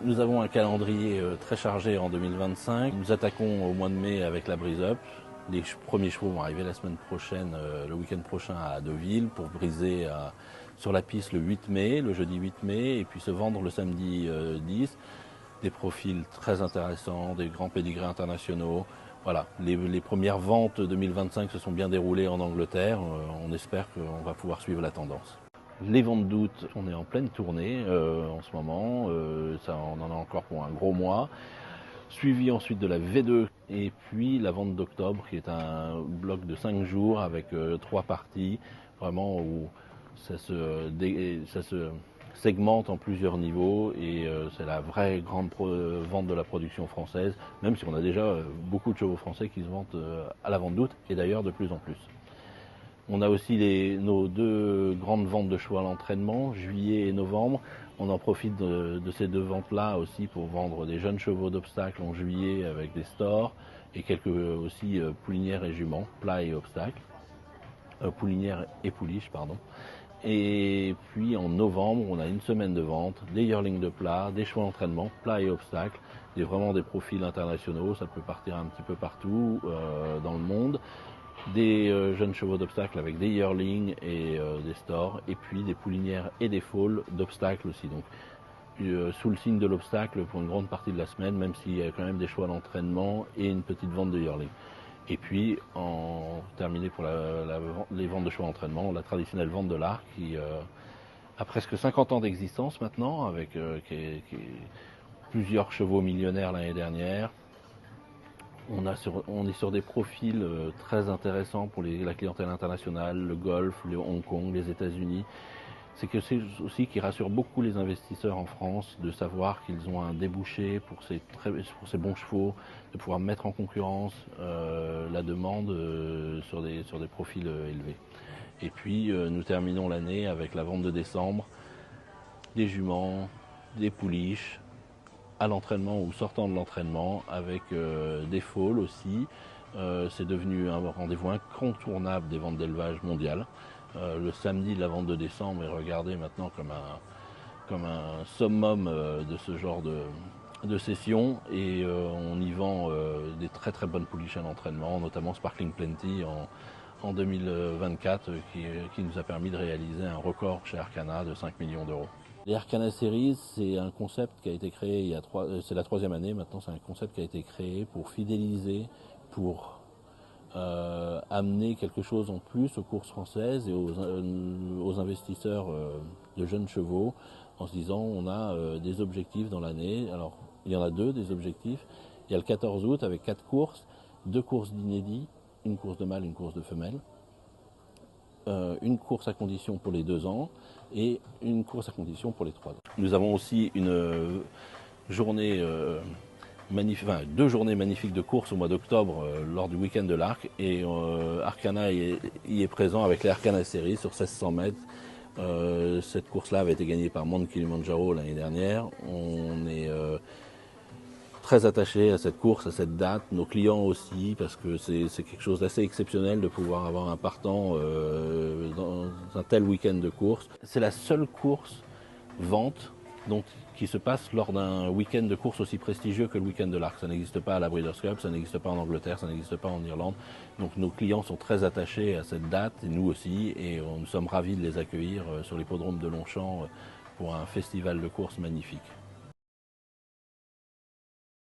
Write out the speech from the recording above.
Nous avons un calendrier très chargé en 2025. Nous attaquons au mois de mai avec la Breeze Up. Les premiers chevaux vont arriver la semaine prochaine, le week-end prochain à Deauville pour briser sur la piste le 8 mai, le jeudi 8 mai, et puis se vendre le samedi 10. Des profils très intéressants, des grands pédigrés internationaux. Voilà, les premières ventes 2025 se sont bien déroulées en Angleterre. On espère qu'on va pouvoir suivre la tendance. Les ventes d'août, on est en pleine tournée en ce moment, on en a encore pour un gros mois. Suivi ensuite de la V2 et puis la vente d'octobre qui est un bloc de 5 jours avec 3 parties, vraiment où ça se segmente en plusieurs niveaux et c'est la vraie grande vente de la production française, même si on a déjà beaucoup de chevaux français qui se vendent à la vente d'août et d'ailleurs de plus en plus. On a aussi nos deux grandes ventes de chevaux à l'entraînement, juillet et novembre. On en profite de ces deux ventes-là aussi pour vendre des jeunes chevaux d'obstacle en juillet avec des stores et quelques aussi poulinières et juments, plat et obstacle. Poulinières et pouliches, pardon. Et puis en novembre, on a une semaine de vente, des yearlings de plat, des chevaux d'entraînement, plat et obstacle, vraiment des profils internationaux, ça peut partir un petit peu partout dans le monde. Des jeunes chevaux d'obstacle avec des yearlings et des stores, et puis des poulinières et des foals d'obstacle aussi. Donc sous le signe de l'obstacle pour une grande partie de la semaine, même s'il y a quand même des chevaux d'entraînement et une petite vente de yearlings. Et puis, terminé pour les ventes de chevaux d'entraînement, la traditionnelle vente de l'Arc qui a presque 50 ans d'existence maintenant, avec plusieurs chevaux millionnaires l'année dernière. On est sur des profils très intéressants pour la clientèle internationale, le Golfe, le Hong Kong, les États-Unis. C'est aussi qui rassure beaucoup les investisseurs en France de savoir qu'ils ont un débouché pour ces bons chevaux, de pouvoir mettre en concurrence la demande sur des profils élevés. Et puis nous terminons l'année avec la vente de décembre, des juments, des pouliches, à l'entraînement ou sortant de l'entraînement, avec des foals aussi. C'est devenu un rendez-vous incontournable des ventes d'élevage mondiales. Le samedi de la vente de décembre est regardé maintenant comme un summum de ce genre de session et on y vend des très très bonnes pouliches à l'entraînement, notamment Sparkling Plenty en 2024 qui nous a permis de réaliser un record chez Arcana de 5 millions d'euros. Les Arcana Series, c'est un concept qui a été créé c'est la 3e année maintenant, c'est un concept qui a été créé pour fidéliser, pour amener quelque chose en plus aux courses françaises et aux investisseurs de jeunes chevaux en se disant on a des objectifs dans l'année. Alors il y en a deux des objectifs. Il y a le 14 août avec 4 courses, 2 courses d'inédits, une course de mâle, une course de femelle. Une course à condition pour les 2 ans et une course à condition pour les 3 ans. Nous avons aussi une journée deux journées magnifiques de course au mois d'octobre lors du week-end de l'Arc et Arcana y est présent avec les Arcana Series sur 1600 mètres. Cette course-là avait été gagnée par Mount Kilimanjaro l'année dernière. On est très attaché à cette course, à cette date, nos clients aussi, parce que c'est quelque chose d'assez exceptionnel de pouvoir avoir un partant dans un tel week-end de course. C'est la seule course vente qui se passe lors d'un week-end de course aussi prestigieux que le week-end de l'Arc. Ça n'existe pas à la Breeders' Cup, ça n'existe pas en Angleterre, ça n'existe pas en Irlande. Donc nos clients sont très attachés à cette date, et nous aussi, et nous sommes ravis de les accueillir sur l'hippodrome de Longchamp pour un festival de course magnifique.